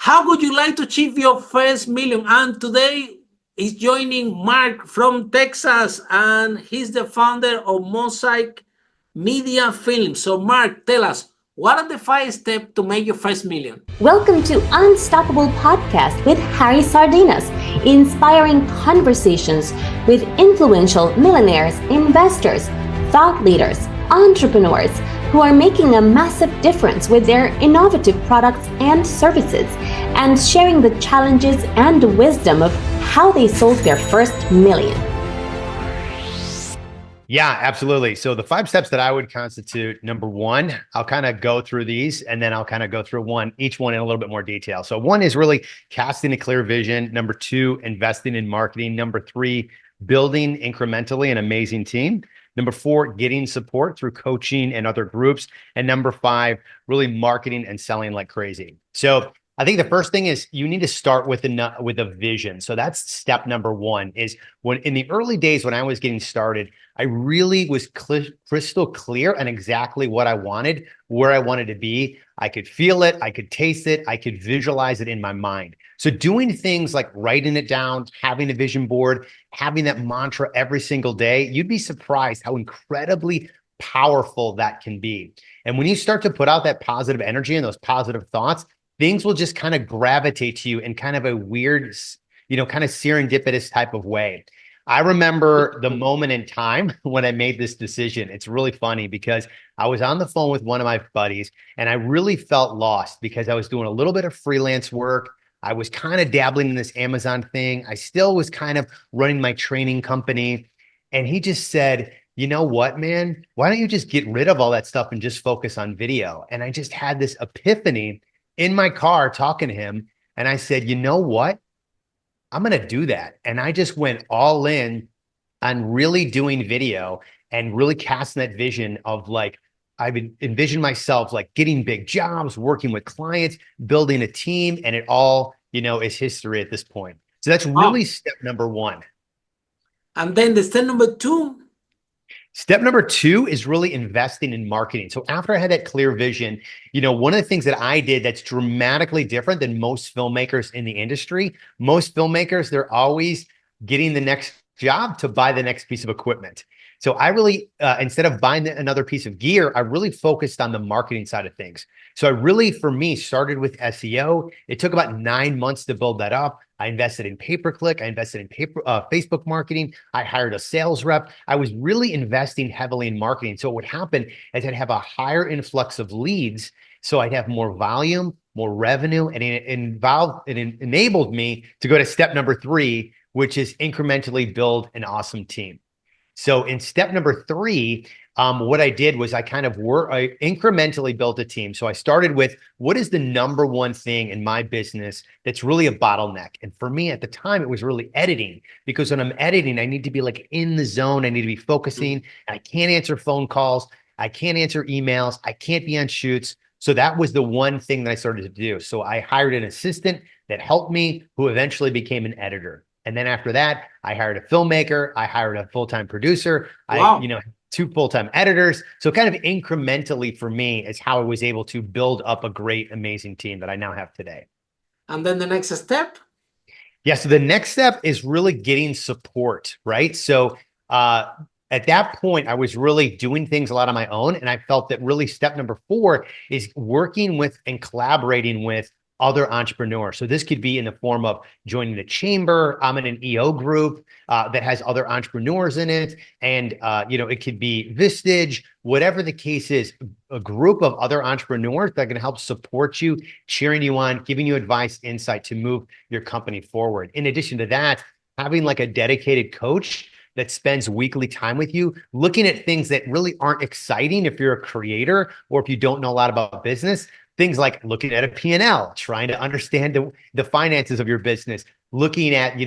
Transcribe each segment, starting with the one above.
How would you like to achieve your first million? And today is joining Mark from Texas, and he's the founder of Mosaic Media Film. So, Mark, tell us, what are the 5 steps to make your first million? Welcome to Unstoppable Podcast with Harry Sardinas, inspiring conversations with influential millionaires, investors, thought leaders, entrepreneurs who are making a massive difference with their innovative products and services, and sharing the challenges and wisdom of how they sold their first million. Yeah, absolutely. So the 5 steps that I would constitute, number one, I'll kind of go through these and then I'll kind of go through each one in a little bit more detail. So one is really casting a clear vision. Number two, investing in marketing. Number three, building incrementally an amazing team. Number four, getting support through coaching and other groups. And number five, really marketing and selling like crazy. So I think the first thing is you need to start with a vision. So that's step number one. Is when in the early days when I was getting started, I really was crystal clear on exactly what I wanted, where I wanted to be. I could feel it, I could taste it, I could visualize it in my mind. So doing things like writing it down, having a vision board, having that mantra every single day, you'd be surprised how incredibly powerful that can be. And when you start to put out that positive energy and those positive thoughts, things will just kind of gravitate to you in kind of a weird, kind of serendipitous type of way. I remember the moment in time when I made this decision. It's really funny because I was on the phone with one of my buddies and I really felt lost because I was doing a little bit of freelance work. I was kind of dabbling in this Amazon thing. I still was kind of running my training company. And he just said, you know what, man, why don't you just get rid of all that stuff and just focus on video? And I just had this epiphany in my car talking to him. And I said, you know what? I'm going to do that. And I just went all in on really doing video and really casting that vision of like, I've envisioned myself like getting big jobs, working with clients, building a team, and it all, is history at this point. So that's really step number one. And then the step number two. Step number two is really investing in marketing. So after I had that clear vision, one of the things that I did that's dramatically different than most filmmakers in the industry, most filmmakers, they're always getting the next job to buy the next piece of equipment. So I really, instead of buying another piece of gear, I really focused on the marketing side of things. So I really, for me, started with SEO. It took about 9 months to build that up. I invested in pay-per-click. I invested in Facebook marketing. I hired a sales rep. I was really investing heavily in marketing. So what would happen is I'd have a higher influx of leads. So I'd have more volume, more revenue, and it enabled me to go to step number three, which is incrementally build an awesome team. So in step number three, what I did was I incrementally built a team. So I started with what is the number one thing in my business that's really a bottleneck? And for me at the time, it was really editing, because when I'm editing, I need to be like in the zone. I need to be focusing. I can't answer phone calls. I can't answer emails. I can't be on shoots. So that was the one thing that I started to do. So I hired an assistant that helped me, who eventually became an editor. And then after that, I hired a filmmaker. I hired a full-time producer. Wow. 2 full-time editors. So kind of incrementally for me is how I was able to build up a great, amazing team that I now have today. And then the next step? Yeah. So the next step is really getting support, right? So at that point, I was really doing things a lot on my own. And I felt that really step number 4 is working with and collaborating with other entrepreneurs. So this could be in the form of joining a chamber. I'm in an EO group that has other entrepreneurs in it. And, it could be Vistage, whatever the case is, a group of other entrepreneurs that are going to help support you, cheering you on, giving you advice, insight to move your company forward. In addition to that, having like a dedicated coach that spends weekly time with you, looking at things that really aren't exciting if you're a creator or if you don't know a lot about business. Things like looking at a P&L, trying to understand the finances of your business, looking at,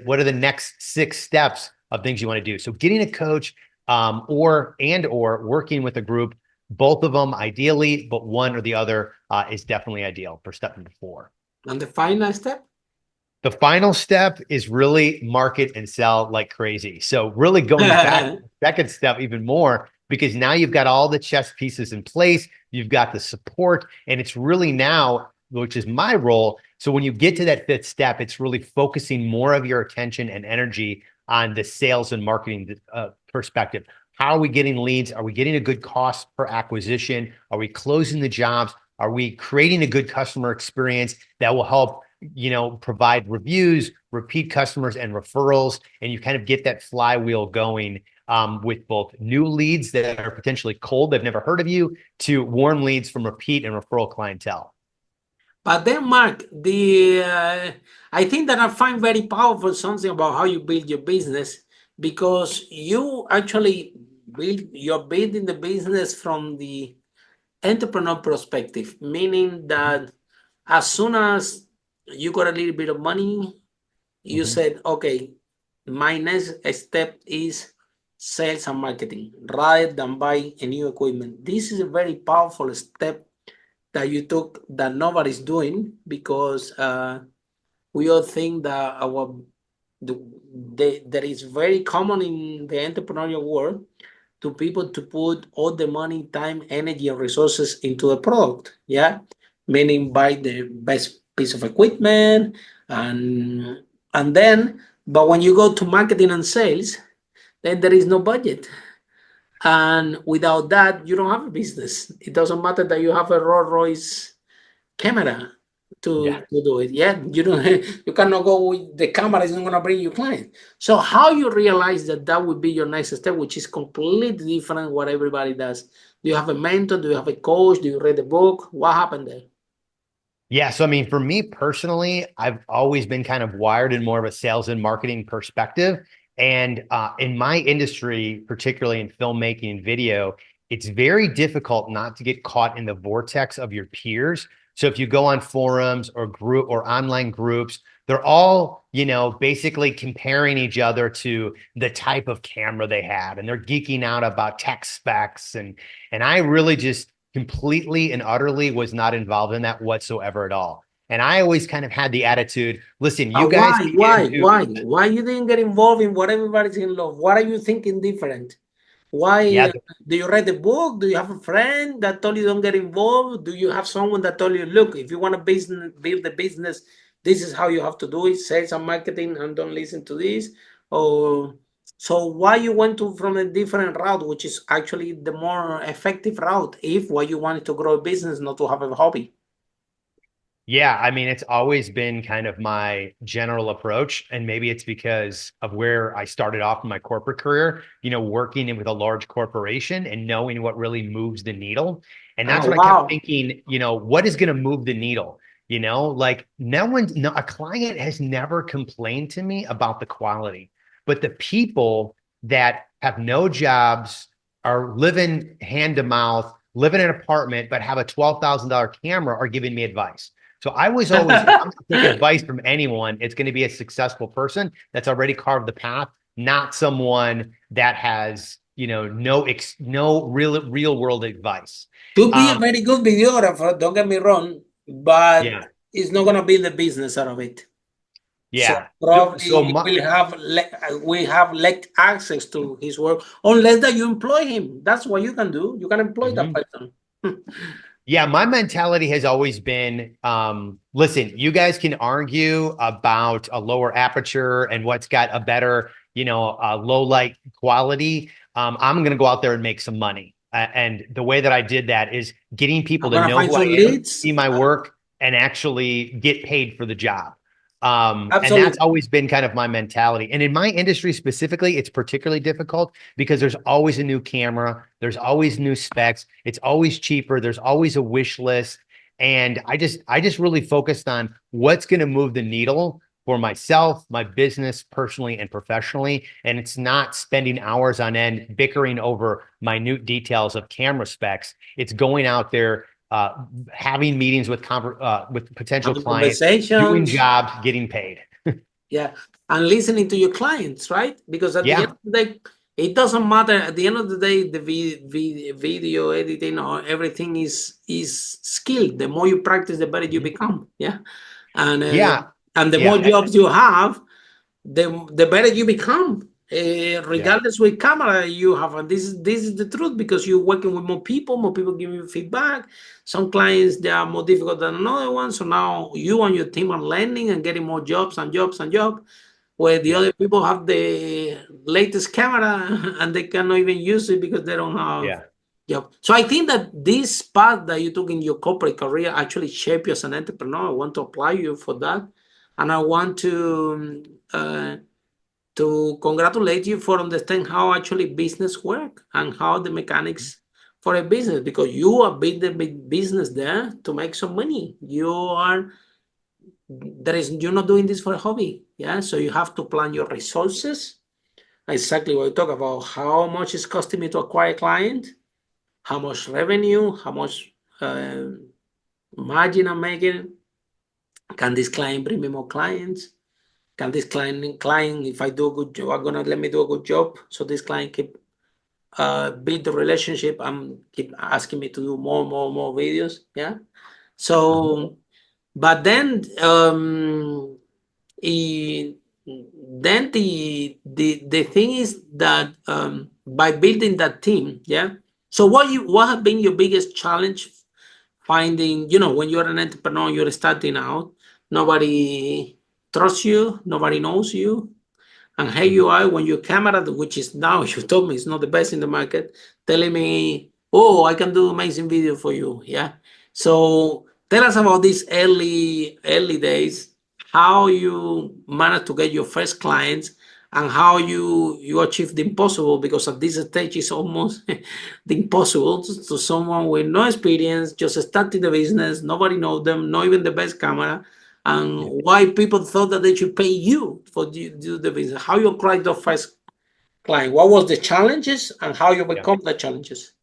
what are the next 6 steps of things you want to do. So getting a coach or working with a group, both of them ideally, but one or the other is definitely ideal for step number 4. And the final step? The final step is really market and sell like crazy. So really going back to the second step even more, because now you've got all the chess pieces in place, you've got the support, and it's really now which is my role. So when you get to that fifth step, it's really focusing more of your attention and energy on the sales and marketing perspective. How are we getting leads? Are we getting a good cost per acquisition? Are we closing the jobs? Are we creating a good customer experience that will help, provide reviews, repeat customers, and referrals? And you kind of get that flywheel going with both new leads that are potentially cold, they've never heard of you, to warm leads from repeat and referral clientele. But then, Mark, I think that I find very powerful something about how you build your business, because you actually you're building the business from the entrepreneur perspective, meaning that as soon as you got a little bit of money, you said, okay, my next step is sales and marketing rather than buy a new equipment. This is a very powerful step that you took that nobody's doing, because we all think that that is very common in the entrepreneurial world to people to put all the money, time, energy, and resources into a product. Yeah, meaning buy the best piece of equipment, and then, but when you go to marketing and sales, then there is no budget. And without that, you don't have a business. It doesn't matter that you have a Rolls Royce camera to do it. Yeah, you don't. You cannot go with the camera. Is not going to bring you clients. So how you realize that that would be your next step, which is completely different what everybody does? Do you have a mentor? Do you have a coach? Do you read a book? What happened there? Yeah. So, I mean, for me personally, I've always been kind of wired in more of a sales and marketing perspective. And in my industry, particularly in filmmaking and video, it's very difficult not to get caught in the vortex of your peers. So if you go on forums or group or online groups, they're all, basically comparing each other to the type of camera they have, and they're geeking out about tech specs. And I really just completely and utterly was not involved in that whatsoever at all. And I always kind of had the attitude, listen, you guys. Why you didn't get involved in what everybody's in love? What are you thinking different? Why? Yeah. Do you read the book? Do you have a friend that told you don't get involved? Do you have someone that told you, look, if you want to build the business, this is how you have to do it, sales and marketing, and don't listen to this? Or so why you went from a different route, which is actually the more effective route, if why you wanted to grow a business, not to have a hobby? Yeah, I mean, it's always been kind of my general approach. And maybe it's because of where I started off in my corporate career, working with a large corporation and knowing what really moves the needle. And that's what I kept thinking, what is going to move the needle? Like a client has never complained to me about the quality, but the people that have no jobs, are living hand to mouth, live in an apartment, but have a $12,000 camera are giving me advice. So I was always, if I'm going to take advice from anyone, it's going to be a successful person that's already carved the path, not someone that has, no real world advice. To be a very good videographer, don't get me wrong, but it's not going to build a business out of it. Yeah. So probably we have less access to his work unless that you employ him. That's what you can do. You can employ that person. Yeah, my mentality has always been, listen, you guys can argue about a lower aperture and what's got a better, low light quality. I'm going to go out there and make some money. And the way that I did that is getting people to know who I am, see my work, and actually get paid for the job. And that's always been kind of my mentality. And in my industry specifically, it's particularly difficult because there's always a new camera. There's always new specs. It's always cheaper. There's always a wish list. And I just really focused on what's going to move the needle for myself, my business, personally and professionally. And it's not spending hours on end bickering over minute details of camera specs. It's going out there, having meetings with potential clients, doing jobs, getting paid. Yeah, and listening to your clients, right? Because at the end of the day, it doesn't matter. At the end of the day, the video editing or everything is skill. The more you practice, the better you become. Yeah, and the more jobs you have, the better you become. regardless with camera you have. And this is the truth, because you're working with more people give you feedback. Some clients, they are more difficult than another one, so now you and your team are learning and getting more jobs and jobs and jobs, where the other people have the latest camera and they cannot even use it because they don't have job. So I think that this path that you took in your corporate career actually shaped you as an entrepreneur. I want to apply you for that, and I want to congratulate you for understanding how actually business work and how the mechanics for a business, because you are building the business there to make some money. You're not doing this for a hobby. Yeah. So you have to plan your resources. Exactly what you talk about. How much is costing me to acquire a client? How much revenue? How much margin I'm making? Can this client bring me more clients? Can this client, if I do a good job, are gonna let me do a good job, so this client keep build the relationship and keep asking me to do more videos. Yeah. So, but then then the thing is that by building that team, yeah. So what have been your biggest challenge finding, when you're an entrepreneur, you're starting out, nobody trusts you, nobody knows you, and here you are when your camera, which is now, you told me, is not the best in the market, telling me, oh, I can do amazing video for you. Yeah. So tell us about these early days, how you managed to get your first clients, and how you achieved the impossible, because at this stage it's almost the impossible to someone with no experience, just starting the business, nobody knows them, not even the best camera, and why people thought that they should pay you for do the business. How you acquired the first client? What was the challenges and how you become the challenges?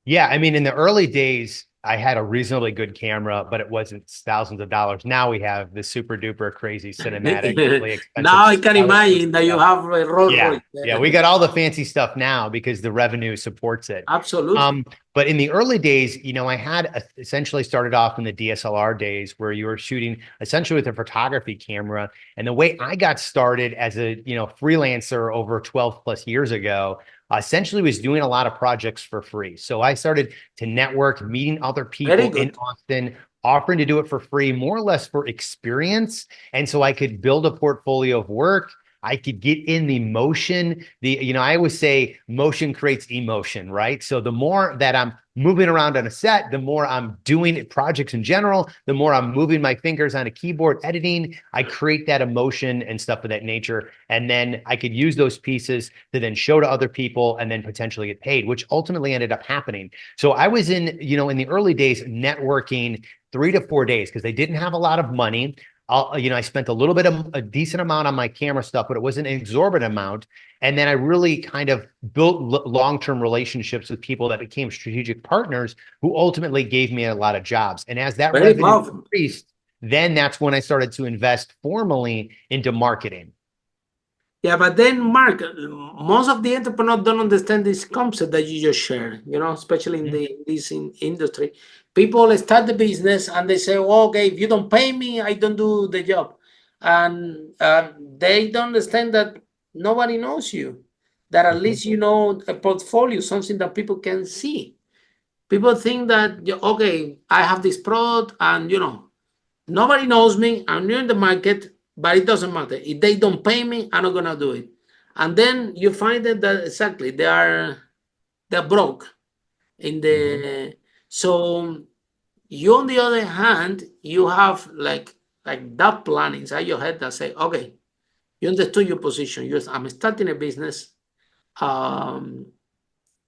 Yeah, I mean, in the early days, I had a reasonably good camera, but it wasn't thousands of dollars. Now we have the super duper crazy cinematic, really expensive. Now I can imagine that you have a Rolls Royce. Yeah, we got all the fancy stuff now because the revenue supports it. Absolutely. But in the early days, I had essentially started off in the DSLR days where you were shooting essentially with a photography camera. And the way I got started as a freelancer over 12 plus years ago, essentially was doing a lot of projects for free. So I started to network, meeting other people in Austin, offering to do it for free, more or less for experience. And so I could build a portfolio of work. I could get in the motion. I always say motion creates emotion, right? So the more that I'm moving around on a set, the more I'm doing projects in general, the more I'm moving my fingers on a keyboard editing, I create that emotion and stuff of that nature. And then I could use those pieces to then show to other people and then potentially get paid, which ultimately ended up happening. So I was in the early days networking 3 to 4 days because they didn't have a lot of money. I spent a decent amount on my camera stuff, but it wasn't an exorbitant amount. And then I really kind of built long-term relationships with people that became strategic partners who ultimately gave me a lot of jobs. And as that revenue increased, then that's when I started to invest formally into marketing. Yeah, but then, Mark, most of the entrepreneurs don't understand this concept that you just shared, especially in this industry. People start the business and they say, well, okay, if you don't pay me, I don't do the job. And they don't understand that nobody knows you, that at least a portfolio, something that people can see. People think that, okay, I have this product and, nobody knows me, I'm new in the market, but it doesn't matter. If they don't pay me, I'm not gonna do it. And then you find that exactly they're broke in the so you, on the other hand, you have like that plan inside your head that say, okay, you understood your position. I'm starting a business. I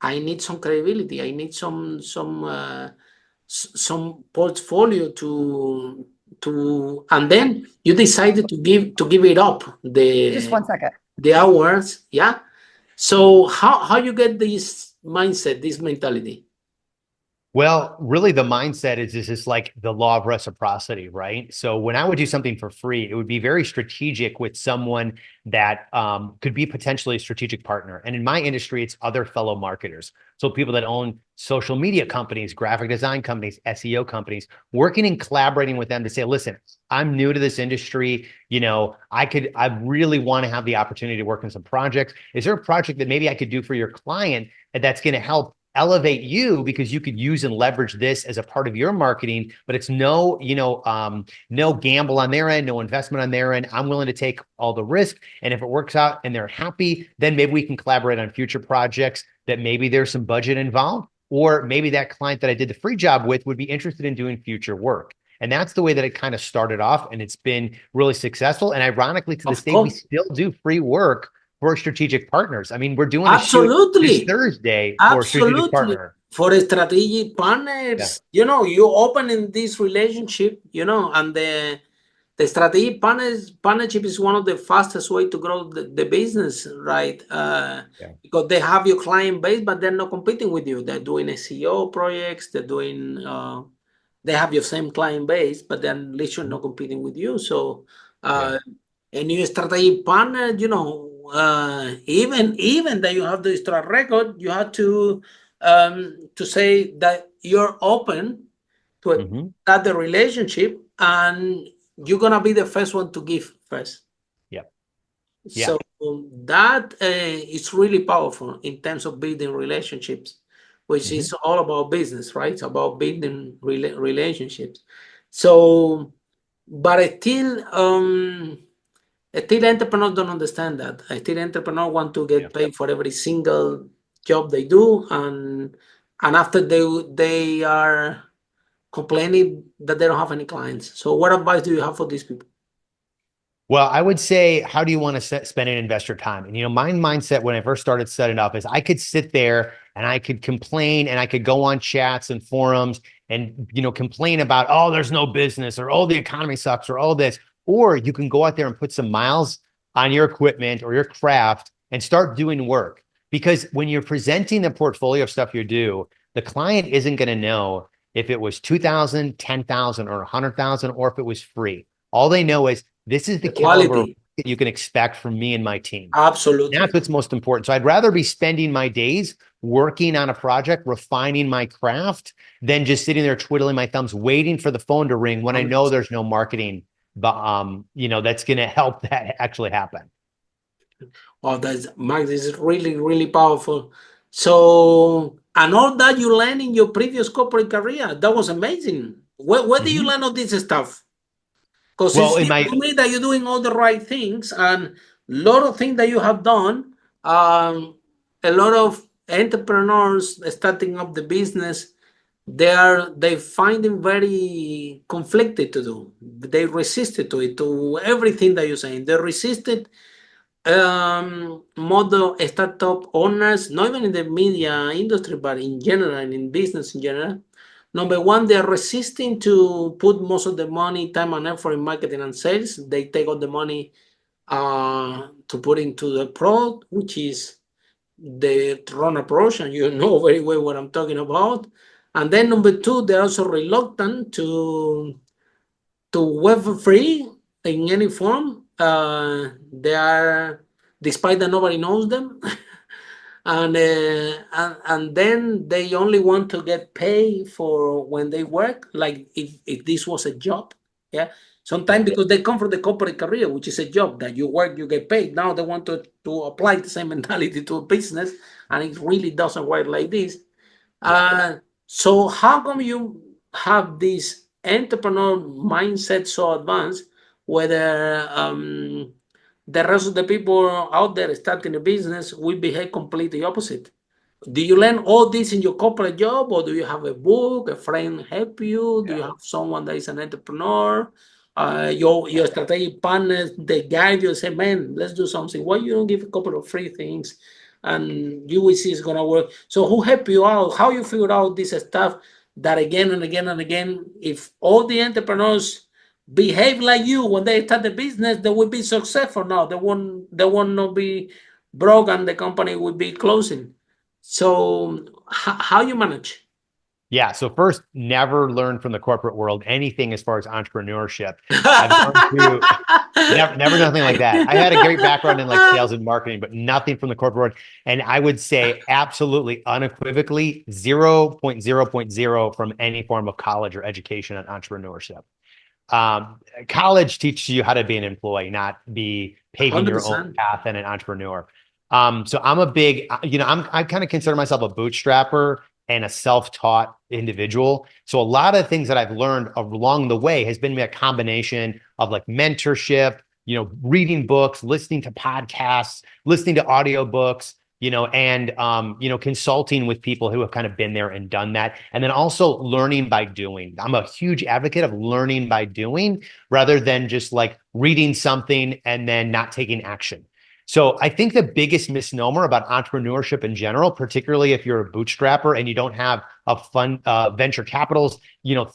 need some credibility. I need some portfolio to and then you decided to give it up Just 1 second. the hours. So how you get this mindset, this mentality? Well, really, the mindset is just like the law of reciprocity, right? So when I would do something for free, it would be very strategic with someone that could be potentially a strategic partner. And in my industry, it's other fellow marketers. So people that own social media companies, graphic design companies, SEO companies, working and collaborating with them to say, listen, I'm new to this industry. I really want to have the opportunity to work on some projects. Is there a project that maybe I could do for your client that's going to help elevate you because you could use and leverage this as a part of your marketing, but it's no gamble on their end, no investment on their end. I'm willing to take all the risk. And if it works out and they're happy, then maybe we can collaborate on future projects that maybe there's some budget involved, or maybe that client that I did the free job with would be interested in doing future work. And that's the way that it kind of started off. And it's been really successful. And ironically, to this Of day, we course. still do free work for strategic partners. I mean, we're doing a shoot this Absolutely. Thursday for a strategic Absolutely. partner. For strategic Yeah. partners, you open in this relationship, and the strategic partnership is one of the fastest way to grow the business, right? Yeah. Because they have your client base, but they're not competing with you. They're doing SEO projects. They have your same client base, but then literally not competing with you. So, Yeah. a new strategic partner, even that you have the track record, you have to say that you're open to Hmm. start the relationship, and you're gonna be the first one to give first. Yeah. Yeah. So that is really powerful in terms of building relationships, which Hmm. is all about business, right? It's about building relationships. So, but still entrepreneurs don't understand that. Still entrepreneurs want to Yeah. get paid for every single job they do, and after they are complaining that they don't have any clients. So what advice do you have for these people? Well, I would say, how do you want to spend an investor time? And, my mindset when I first started setting up is I could sit there and I could complain and I could go on chats and forums and, complain about, oh, there's no business, or, oh, the economy sucks, or, oh, this. Or you can go out there and put some miles on your equipment or your craft and start doing work. Because when you're presenting the portfolio of stuff you do, the client isn't going to know if it was 2,000, 10,000, or 100,000, or if it was free. All they know is this is the The caliber quality, that you can expect from me and my team. That's absolutely. what's most important. So I'd rather be spending my days working on a project, refining my craft, than just sitting there twiddling my thumbs, waiting for the phone to ring when I know there's no marketing, but that's going to help that actually happen. Oh, that's Max, this is really, really powerful. So, and all that you learned in your previous corporate career, that was amazing. Where do you Mhm. learn all this stuff? Because it Well, in seems my to me that you're doing all the right things, and a lot of things that you have done. A lot of entrepreneurs starting up the business, they find it very conflicted to do. They resisted to it, to everything that you're saying. They resisted model startup owners, not even in the media industry, but in general, and in business in general. Number one, they're resisting to put most of the money, time, and effort in marketing and sales. They take all the money to put into the product, which is the wrong approach, and you know very well what I'm talking about. And then number two, they're also reluctant to web free in any form. They are, despite that nobody knows them, and then they only want to get paid for when they work, like if this was a job. Yeah. Sometimes yeah, because they come from the corporate career, which is a job that you work, you get paid. Now they want to apply the same mentality to a business, and it really doesn't work like this. yeah. So how come you have this entrepreneur mindset so advanced, whether the rest of the people out there starting a business will behave completely opposite? Do you learn all this in your corporate job, or do you have a book, a friend help you? Do you Yeah. have someone that is an entrepreneur? Your strategic partners, they guide you and say, man, let's do something. Why you don't give a couple of free things and you will see it's gonna work? So who help you out? How you figure out this stuff that again and again and again, if all the entrepreneurs behave like you when they start the business, they will be successful now. They won't not be broke and the company will be closing. So how you manage? Yeah. So first, never learn from the corporate world anything as far as entrepreneurship. I've gone through never nothing like that. I had a great background in like sales and marketing, but nothing from the corporate world. And I would say absolutely unequivocally 0.0 from any form of college or education on entrepreneurship. College teaches you how to be an employee, not be paving your own 100%. path and an entrepreneur. So I'm a big, I kind of consider myself a bootstrapper and a self-taught individual. So a lot of things that I've learned along the way has been a combination of like mentorship, reading books, listening to podcasts, listening to audiobooks, and consulting with people who have kind of been there and done that. And then also learning by doing. I'm a huge advocate of learning by doing rather than just like reading something and then not taking action. So I think the biggest misnomer about entrepreneurship in general, particularly if you're a bootstrapper and you don't have a fund, venture capitals,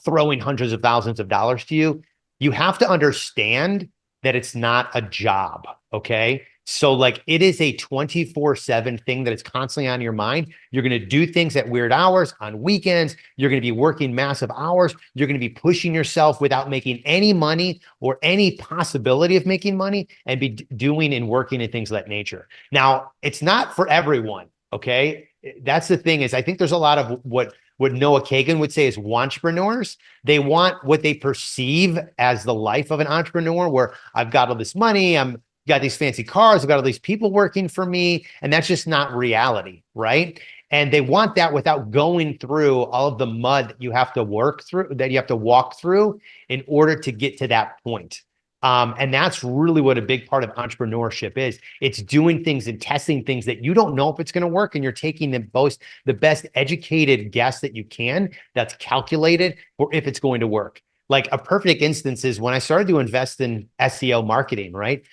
throwing hundreds of thousands of dollars to you, you have to understand that it's not a job. Okay. So like it is a 24/7 thing that is constantly on your mind. You're going to do things at weird hours on weekends. You're going to be working massive hours. You're going to be pushing yourself without making any money or any possibility of making money and be doing and working and things of that nature. Now, it's not for everyone. Okay. That's the thing is I think there's a lot of what Noah Kagan would say is wantrepreneurs. They want what they perceive as the life of an entrepreneur, where I've got all this money, I'm got these fancy cars, I've got all these people working for me, and that's just not reality, right? And they want that without going through all of the mud that you have to work through, that you have to walk through in order to get to that point. And that's really what a big part of entrepreneurship is. It's doing things and testing things that you don't know if it's going to work, and you're taking the best educated guess that you can that's calculated for if it's going to work. Like a perfect instance is when I started to invest in SEO marketing, right?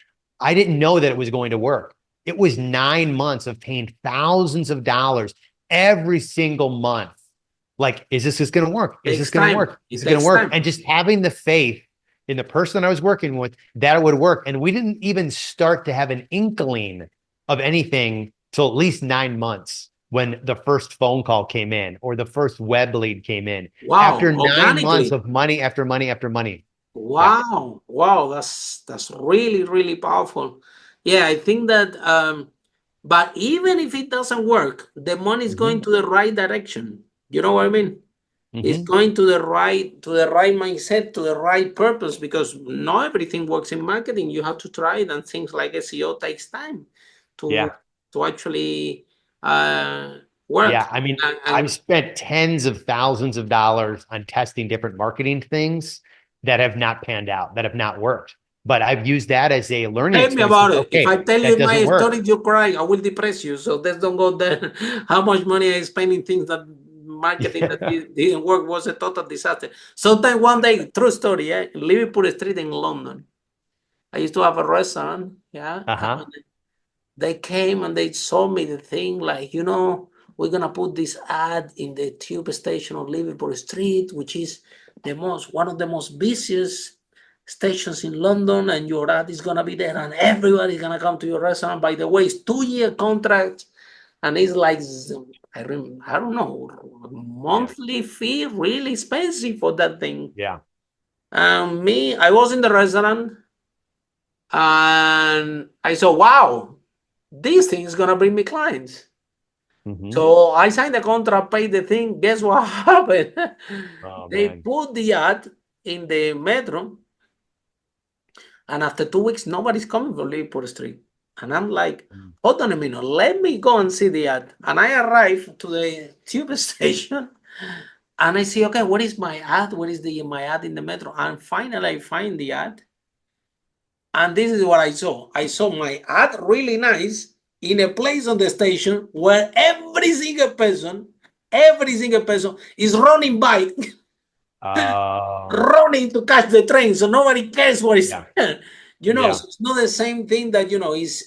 I didn't know that it was going to work. It was 9 months of paying thousands of dollars every single month. Like, is this going to work? Is this going to work? Is it going to work? And just having the faith in the person I was working with that it would work. And we didn't even start to have an inkling of anything till at least 9 months when the first phone call came in or the first web lead came in. Wow. After 9 months of money after money after money. Wow. Yeah. Wow. That's really, really powerful. Yeah, I think that, but even if it doesn't work, the money is going to the right direction. You know what I mean? It's going to the right mindset, to the right purpose, because not everything works in marketing. You have to try it, and things like SEO takes time to actually work. Yeah, I mean, I've spent tens of thousands of dollars on testing different marketing things that have not panned out, that have not worked. But I've used that as a learning experience. Tell me about it. Okay, if I tell you my story, you cry, I will depress you. So let's don't go there. How much money I spent in things that marketing that didn't work was a total disaster. Sometime one day, true story, in Liverpool Street in London, I used to have a restaurant, they came and they sold me the thing like, we're going to put this ad in the tube station on Liverpool Street, which is one of the most busiest stations in London, and your ad is going to be there and everybody's going to come to your restaurant. By the way, it's 2-year contract, and it's like, I don't know, monthly fee, really expensive for that thing. Yeah. I was in the restaurant and I saw, wow, this thing is going to bring me clients. So I signed the contract, paid the thing. Guess what happened? They put the ad in the metro, and after 2 weeks, nobody's coming from Liverpool Street. And I'm like, hold on a minute, let me go and see the ad. And I arrive to the tube station, and I see, okay, what is my ad? What is my ad in the metro? And finally, I find the ad. And this is what I saw. I saw my ad really nice in a place on the station where every single person is running by, running to catch the train. So nobody cares what is there. So it's not the same thing that, is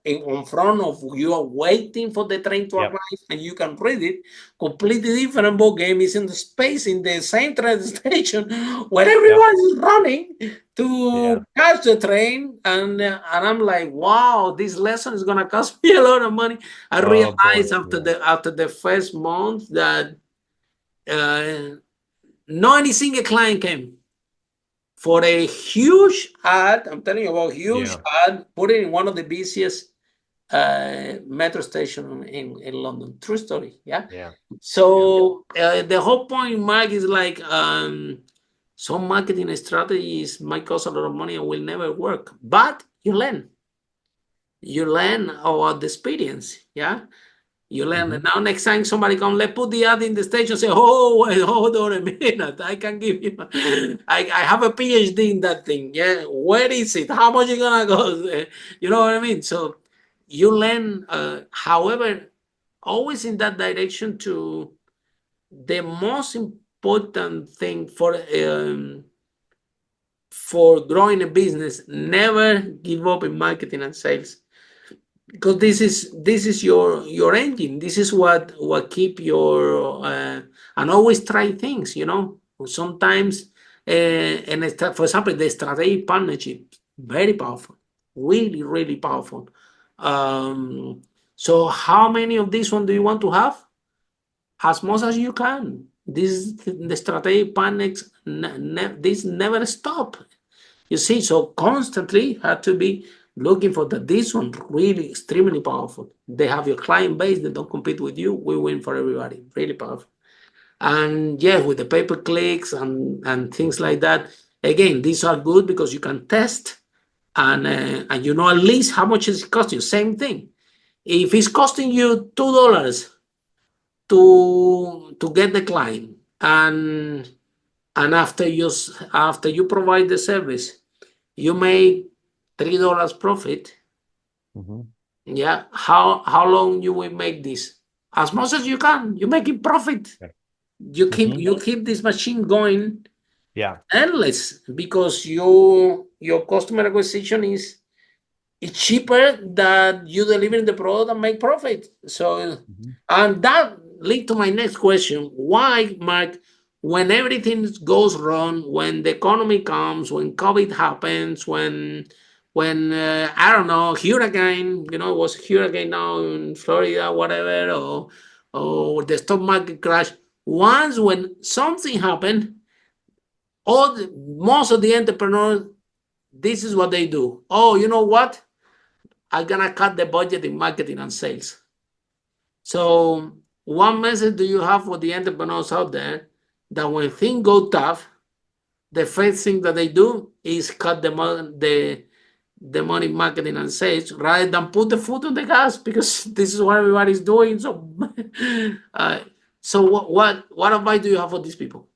in front of you, waiting for the train to arrive and you can read it. Completely different ball game is in the space in the same train station where everyone is running to catch the train. And I'm like, wow, this lesson is going to cost me a lot of money. I realized after the first month that Uh, not any single client came for a huge ad. I'm telling you about huge Yeah. ad. Put it in one of the busiest metro station in London. True story. Yeah. Yeah. So the whole point, Mike, is like some marketing strategies might cost a lot of money and will never work, but you learn. You learn about the experience. Yeah. You learn. Mhm. Now, next time somebody come, let's put the ad in the station. Say, oh, wait, hold on a minute. I can give you. I have a PhD in that thing. Yeah, where is it? How much you gonna go? You know what I mean? So you learn. However, always in that direction. To the most important thing for growing a business, never give up in marketing and sales, because this is your engine. This is what keep your and always try things. Sometimes for example, the strategic partnership, very powerful, really really powerful. um so how many of these one do you want to have? As much as you can. The strategic partners, this never stop. You see, so constantly had to be looking for that. This one really extremely powerful. They have your client base, they don't compete with you. We win for everybody. Really powerful. And yeah, with the pay per clicks and things like that. Again, these are good because you can test and you know at least how much it cost you. Same thing. If it's costing you $2 to get the client, and after you provide the service, you make $3 profit. Mhm. Yeah, how long you will make this? As much as you can. You make it profit. Yeah. You keep Mhm. you keep this machine going Yeah. endless, because your customer acquisition is it's cheaper that you delivering the product and make profit. So, Mhm. and that lead to my next question. Why, Mark, when everything goes wrong, when the economy comes, when COVID happens, when I don't know, hurricane, it was hurricane now in Florida, whatever, or the stock market crash. Once when something happened, most of the entrepreneurs, this is what they do. Oh, you know what? I'm gonna cut the budget in marketing and sales. So, what message do you have for the entrepreneurs out there that when things go tough, the first thing that they do is cut the money in marketing and sales rather than put the foot on the gas, because this is what everybody's doing. So, uh, so what advice do you have for these people?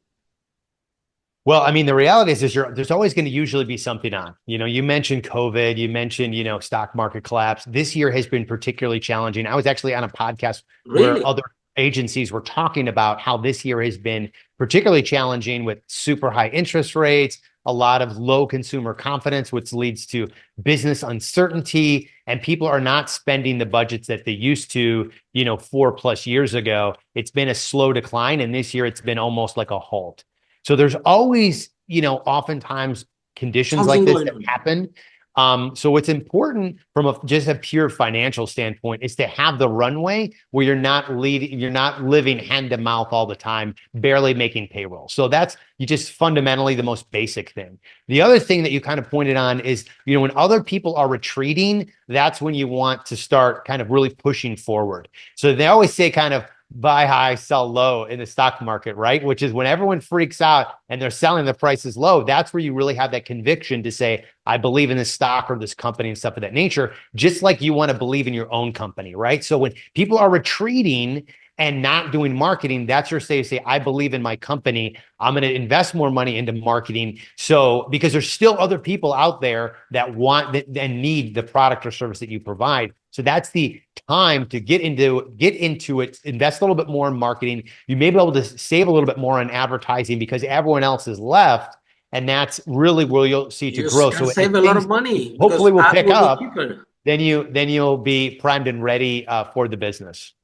Well, I mean, the reality is there's always going to usually be something on. You mentioned COVID, you mentioned, stock market collapse. This year has been particularly challenging. I was actually on a podcast where Really? other agencies were talking about how this year has been particularly challenging with super high interest rates, a lot of low consumer confidence, which leads to business uncertainty, and people are not spending the budgets that they used to, 4+ years ago. It's been a slow decline, and this year it's been almost like a halt. So there's always, oftentimes conditions like Something this going that on. happen. So what's important from just a pure financial standpoint is to have the runway where you're not living hand to mouth all the time, barely making payroll. So that's you just fundamentally the most basic thing. The other thing that you kind of pointed on is, when other people are retreating, that's when you want to start kind of really pushing forward. So they always say kind of buy high, sell low in the stock market, right? Which is when everyone freaks out and they're selling the prices low, that's where you really have that conviction to say, I believe in this stock or this company and stuff of that nature, just like you want to believe in your own company, right? So when people are retreating and not doing marketing, that's your say, I believe in my company. I'm going to invest more money into marketing. So because there's still other people out there that want and need the product or service that you provide. So that's the time to get into it, invest a little bit more in marketing. You may be able to save a little bit more on advertising because everyone else is left. And that's really where you'll see to You grow. can So as save a lot of things money because hopefully will ads pick will be up, cheaper. then you'll be primed and ready for the business.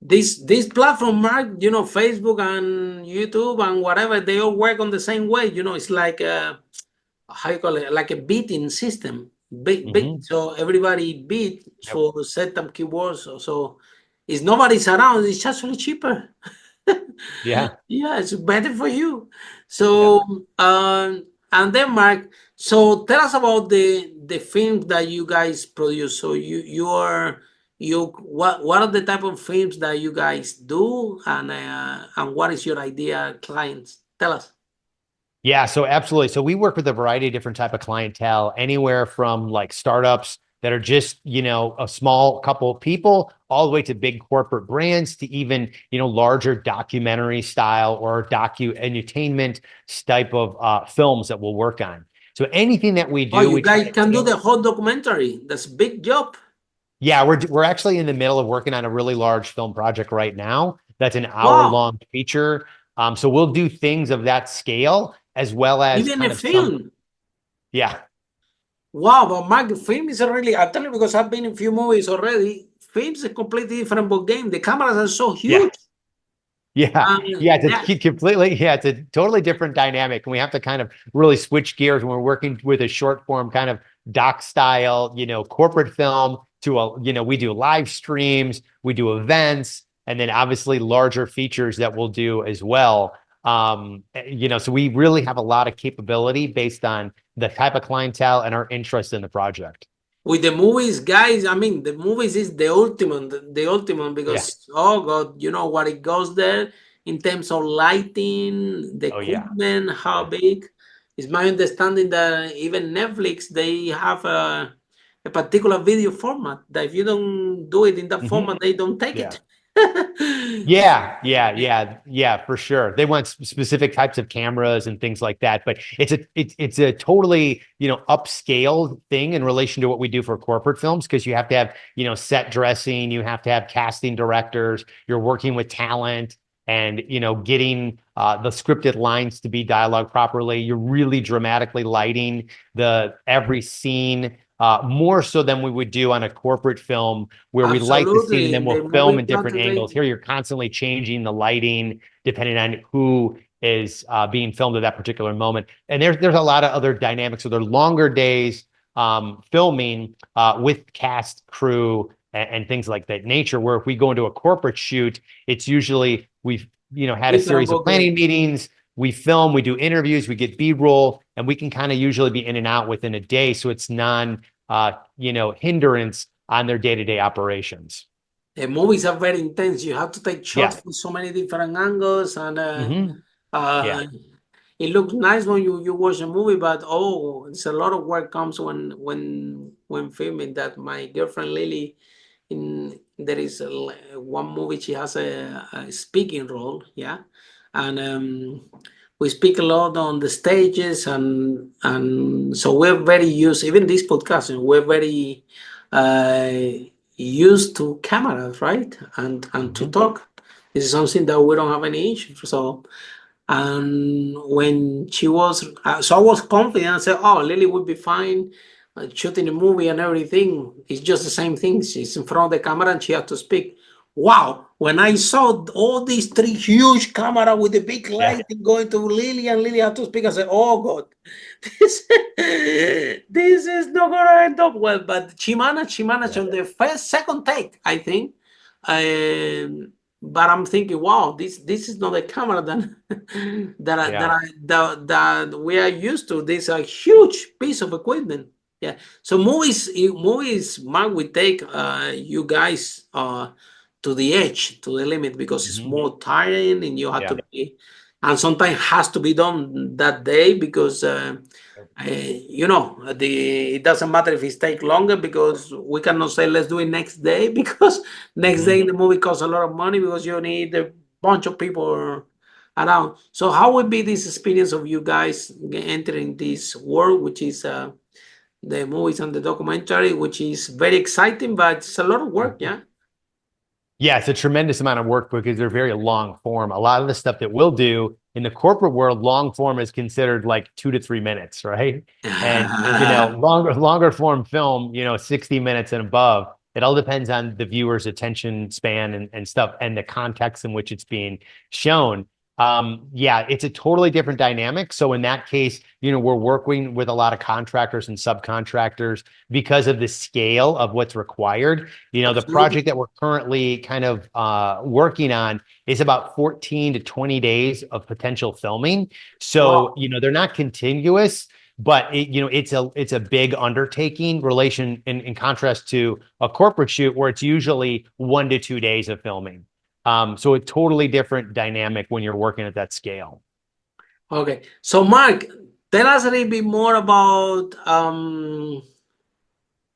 This platform, Mark, Facebook and YouTube and whatever, they all work on the same way. It's like how you call it, like a bidding system. Mm-hmm. So everybody bid Yep. for certain keywords. So it's nobody's around. It's actually cheaper. Yeah. Yeah, it's better for you. Yeah. So, and then Mark, so tell us about the films that you guys produce. So you what are the type of films that you guys do, and what is your idea clients? Tell us. Yeah, so absolutely. So we work with a variety of different type of clientele, anywhere from like startups that are just, a small couple of people, all the way to big corporate brands, to even, larger documentary style or docu-entertainment type of films that we'll work on. So anything that we Oh, do, you we try guys to can do tailor. the whole documentary. That's a big job. Yeah, we're actually in the middle of working on a really large film project right now. That's an hour Wow, long feature. So we'll do things of that scale as well as even a kind of some, film. yeah. Wow, but Mark, film is a really, I tell you because I've been in few movies already. Film is a completely different ball game. The cameras are so Yeah. huge. Yeah. Yeah. Yeah, It's a totally different dynamic. And we have to kind of really switch gears when we're working with a short form kind of doc style, corporate film to we do live streams, we do events, and then obviously larger features that we'll do as well. So we really have a lot of capability based on the type of clientele and our interest in the project. with the movies, guys, I mean, the movies is the ultimate Yeah. because, oh God, you know what it goes there in terms of lighting, the Oh yeah. equipment, how Yeah. big. It's my understanding that even Netflix, they have a particular video format that if you don't do it in that Mhm. format, they don't take Yeah. it. Yeah, for sure. They want specific types of cameras and things like that, but it's a totally, upscaled thing in relation to what we do for corporate films, because you have to have, set dressing, you have to have casting directors, you're working with talent and, getting the scripted lines to be dialogue properly. You're really dramatically lighting the every scene, more so than we would do on a corporate film where we light the scene and Absolutely. then The we'll film movie in got different to angles. take Here, you're constantly changing the lighting depending on who is being filmed at that particular moment. And there's a lot of other dynamics. So they're longer days filming with cast, crew, and things like that nature. Where if we go into a corporate shoot, it's usually we've had a different series of ball game. planning meetings. We film, we do interviews, we get B-roll, and we can kind of usually be in and out within a day. So it's hindrance on their day-to-day operations. The movies are very intense. You have to take shots Yeah. from so many different angles, and Yeah. uh, it looks nice when you watch a movie, but oh, it's a lot of work comes when filming that. My girlfriend Lily, in there is one movie she has a speaking role, yeah, and we speak a lot on the stages, and so we're very used. Even this podcast, we're very used to cameras, right, and to Mhm. talk. This is something that we don't have any issue. So and when she was, so I was confident. I said, "Oh, Lily would be fine shooting the movie and everything. It's just the same thing. She's in front of the camera and she has to speak." Wow! When I saw all these three huge camera with the big Yeah. lighting going to Lily and Lily had to speak, I said, "Oh God, this this is not gonna end up well." But she managed Yeah. on the second take, I think. But I'm thinking, wow, this is not a camera that Yeah. that we are used to. This is a huge piece of equipment. Yeah. So movies, Mark, we take you guys to the edge, to the limit, because it's Mhm. more tiring and you have Yeah. to be, and sometimes has to be done that day because it doesn't matter if it take longer because we cannot say let's do it next day because next day Mhm. the movie costs a lot of money because you need a bunch of people around. So how would be this experience of you guys entering this world, which is the movies and the documentary, which is very exciting, but it's a lot of work, yeah. Yeah, it's a tremendous amount of work because they're very long form. A lot of the stuff that we'll do in the corporate world, long form is considered like 2 to 3 minutes, right? And longer form film, 60 minutes and above. It all depends on the viewer's attention span and stuff and the context in which it's being shown. Yeah, it's a totally different dynamic. So in that case, we're working with a lot of contractors and subcontractors because of the scale of what's required. The Absolutely. project that we're currently kind of working on is about 14 to 20 days of potential filming. So, Wow. they're not contiguous, but it's a big undertaking relation in contrast to a corporate shoot where it's usually 1 to 2 days of filming. So a totally different dynamic when you're working at that scale. Okay. So, Mark, tell us a little bit more about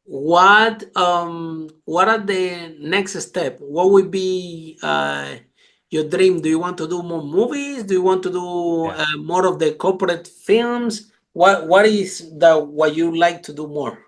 what are the next step? What would be your dream? Do you want to do more movies? Do you want to do Yeah. more of the corporate films? What is what you like to do more?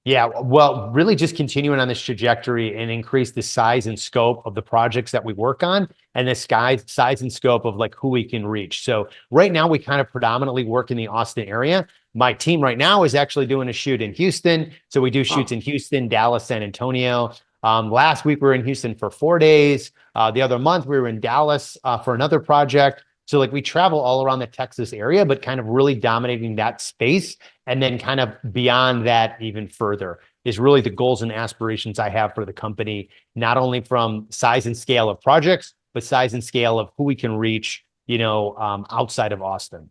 Yeah, well, really just continuing on this trajectory and increase the size and scope of the projects that we work on and the size and scope of like who we can reach. So right now we kind of predominantly work in the Austin area. My team right now is actually doing a shoot in Houston. So we do shoots Oh. in Houston, Dallas, San Antonio. Last week we were in Houston for 4 days. The other month we were in Dallas for another project. So like we travel all around the Texas area, but kind of really dominating that space. And then kind of beyond that, even further, is really the goals and aspirations I have for the company, not only from size and scale of projects, but size and scale of who we can reach, outside of Austin.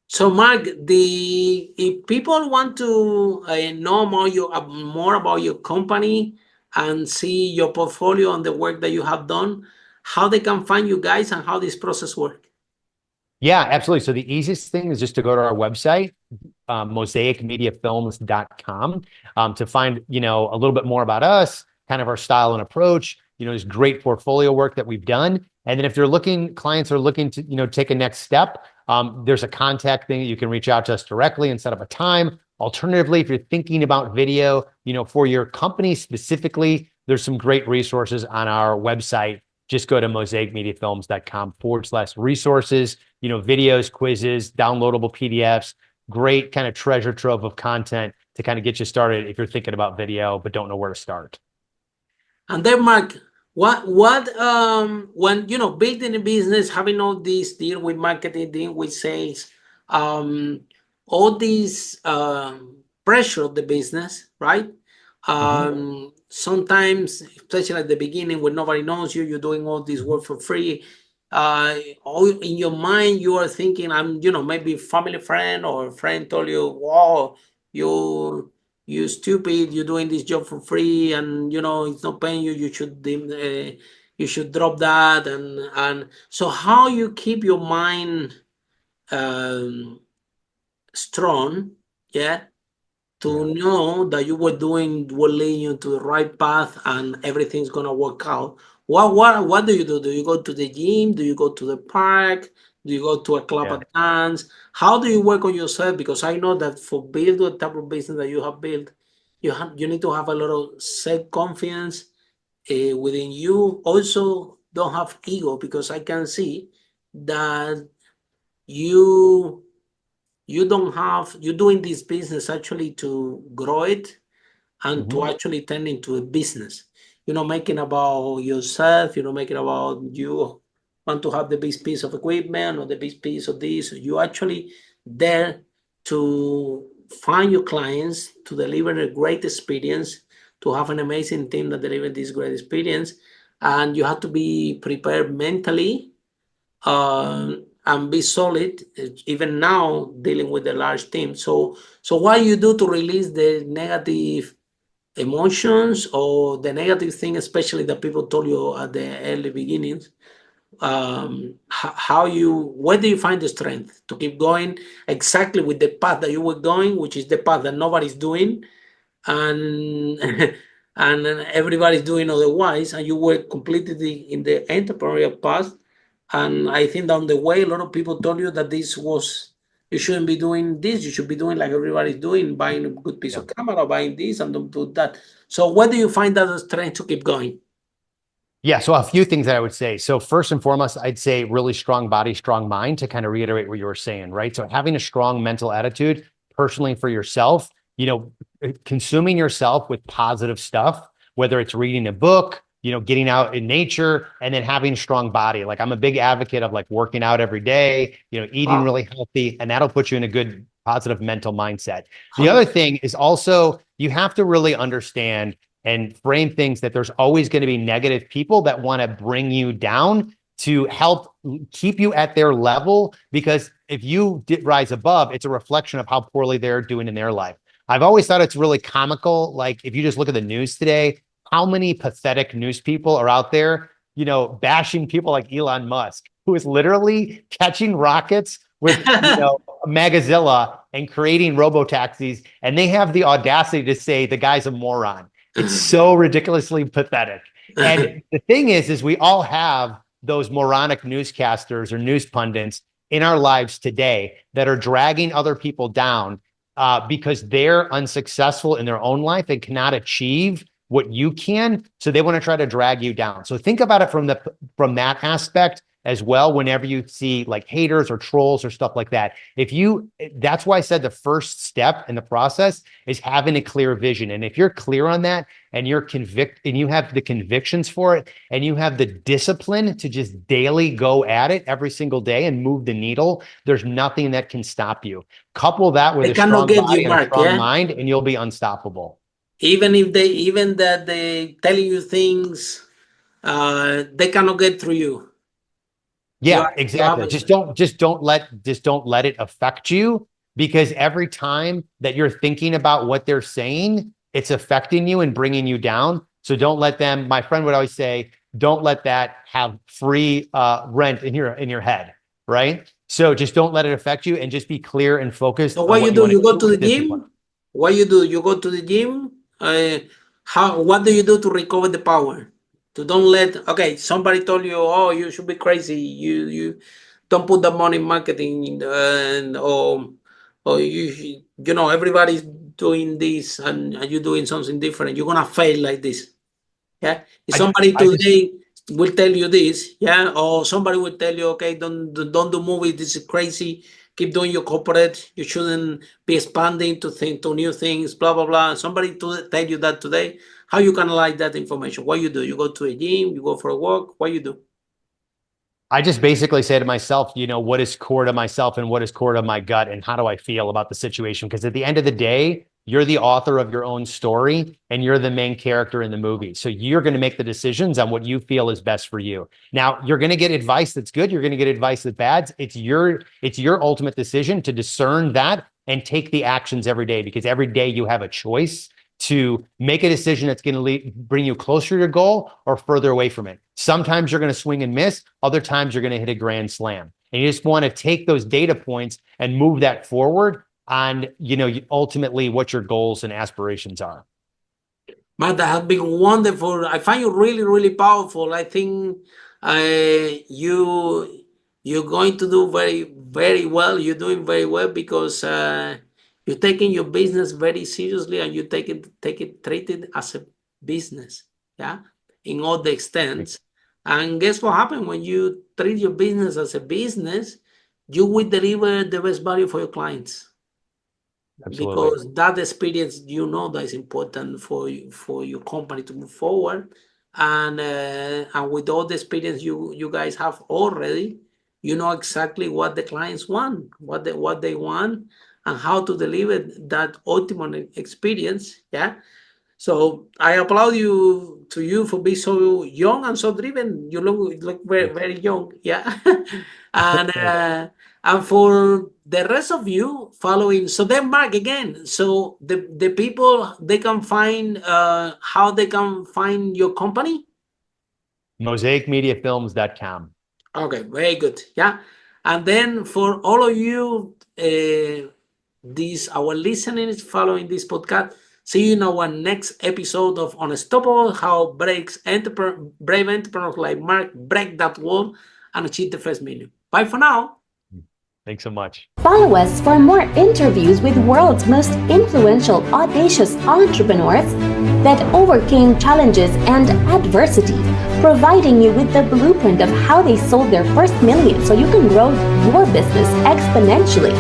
So, Mark, the if people want to know more about your company and see your portfolio and the work that you have done, how they can find you guys and how this process works. Yeah, absolutely. So the easiest thing is just to go to our website, mosaicmediafilms.com, to find, a little bit more about us, kind of our style and approach, this great portfolio work that we've done. And then if clients are looking to, take a next step, there's a contact thing that you can reach out to us directly and set up a time. Alternatively, if you're thinking about video, for your company specifically, there's some great resources on our website. Just go to mosaicmediafilms.com/resources, videos, quizzes, downloadable PDFs, great kind of treasure trove of content to kind of get you started if you're thinking about video, but don't know where to start. And then, Mark, what when building a business, having all this deal with marketing, deal with sales, um, all this pressure of the business, right? Mhm. Sometimes, especially at the beginning, when nobody knows you, you're doing all this work for free. All in your mind, you are thinking, maybe family friend or a friend told you, "Wow, you stupid, you're doing this job for free, and it's not paying you. You should drop that." And so, how you keep your mind um, strong, yeah, Yeah. to know that you were doing what leading you to the right path and everything's gonna work out. What do you do? Do you go to the gym? Do you go to the park? Do you go to a club Yeah. and dance? How do you work on yourself? Because I know that for build the type of business that you have built, you need to have a lot of self-confidence within you. Also, don't have ego because I can see that you you don't have you're doing this business actually to grow it and to Mhm. actually turn into a business. You're not making about yourself, you're not making about you want to have the best piece of equipment or the best piece of this. You actually there to find your clients, to deliver a great experience, to have an amazing team that deliver this great experience. And you have to be prepared mentally and be solid, even now dealing with a large team. So what do you do to release the negative emotions or the negative thing, especially that people told you at the early beginnings? Where do you find the strength to keep going exactly with the path that you were going, which is the path that nobody's doing, and and everybody's doing otherwise, and you were completely in the entrepreneurial path. And I think down the way, a lot of people told you that you shouldn't be doing this. You should be doing like everybody's doing, buying a good piece Yeah. of camera, buying this, and don't do that. So, where do you find that strength to keep going? Yeah, so a few things that I would say. So first and foremost, I'd say really strong body, strong mind to kind of reiterate what you were saying, right? So having a strong mental attitude personally for yourself, consuming yourself with positive stuff, whether it's reading a book, getting out in nature and then having a strong body. Like I'm a big advocate of like working out every day, eating really healthy, and that'll put you in a good, positive mental mindset. The other thing is also you have to really understand and frame things that there's always going to be negative people that want to bring you down to help keep you at their level, because if you rise above, it's a reflection of how poorly they're doing in their life. I've always thought it's really comical. Like if you just look at the news today, how many pathetic news people are out there, bashing people like Elon Musk, who is literally catching rockets with, Magazilla and creating robo-taxis. And they have the audacity to say the guy's a moron. It's so ridiculously pathetic. And the thing is we all have those moronic newscasters or news pundits in our lives today that are dragging other people down because they're unsuccessful in their own life and cannot achieve what you can. So they want to try to drag you down. So think about it from that aspect as well. Whenever you see like haters or trolls or stuff like that, that's why I said the first step in the process is having a clear vision. And if you're clear on that and you're and you have the convictions for it and you have the discipline to just daily go at it every single day and move the needle, there's nothing that can stop you. Couple that with a strong body and a strong mind, and you'll be unstoppable. Even that they telling you things, they cannot get through you. Yeah, exactly. Just don't let it affect you, because every time that you're thinking about what they're saying, it's affecting you and bringing you down. So don't let them. My friend would always say, don't let that have free rent in your head, right? So just don't let it affect you and just be clear and focused. So what you do? You go to the gym. What you do? You go to the gym. What do you do to recover the power? To don't let, somebody told you, oh, you should be crazy. You don't put the money in marketing, or everybody's doing this and you're doing something different. You're gonna fail like this. Yeah. If somebody today will tell you this, or somebody will tell you, okay, don't do movies. This is crazy. Keep doing your corporate. You shouldn't be expanding to new things. Blah blah blah. Somebody to tell you that today. How you can analyze that information? What you do? You go to a gym, you go for a walk, what you do? I just basically say to myself, what is core to myself and what is core to my gut and how do I feel about the situation? Because at the end of the day, you're the author of your own story and you're the main character in the movie. So you're going to make the decisions on what you feel is best for you. Now, you're going to get advice that's good. You're going to get advice that's bad. It's your ultimate decision to discern that and take the actions every day, because every day you have a choice to make a decision that's going to bring you closer to your goal or further away from it. Sometimes you're going to swing and miss. Other times you're going to hit a grand slam. And you just want to take those data points and move that forward on, ultimately what your goals and aspirations are. Matt, that has been wonderful. I find you really, really powerful. I think you're going to do very, very well. You're doing very well because you're taking your business very seriously and you treat it as a business, in all the extents. And guess what happens when you treat your business as a business? You will deliver the best value for your clients. Absolutely. Because that experience, that is important for your company to move forward. And with all the experience you guys have already, you know exactly what the clients want, what they want, and how to deliver that ultimate experience. So I applaud you for being so young and so driven. You look very, very young. And for the rest of you following, so then Mark again. So the people, they can find how they can find your company. mosaicmediafilms.com. Okay, very good. And then for all of you, our listeners following this podcast, see you in our next episode of Unstoppable, how brave entrepreneurs like Mark break that wall and achieve the first million. Bye for now. Thanks so much. Follow us for more interviews with world's most influential, audacious entrepreneurs that overcame challenges and adversity, providing you with the blueprint of how they sold their first million so you can grow your business exponentially.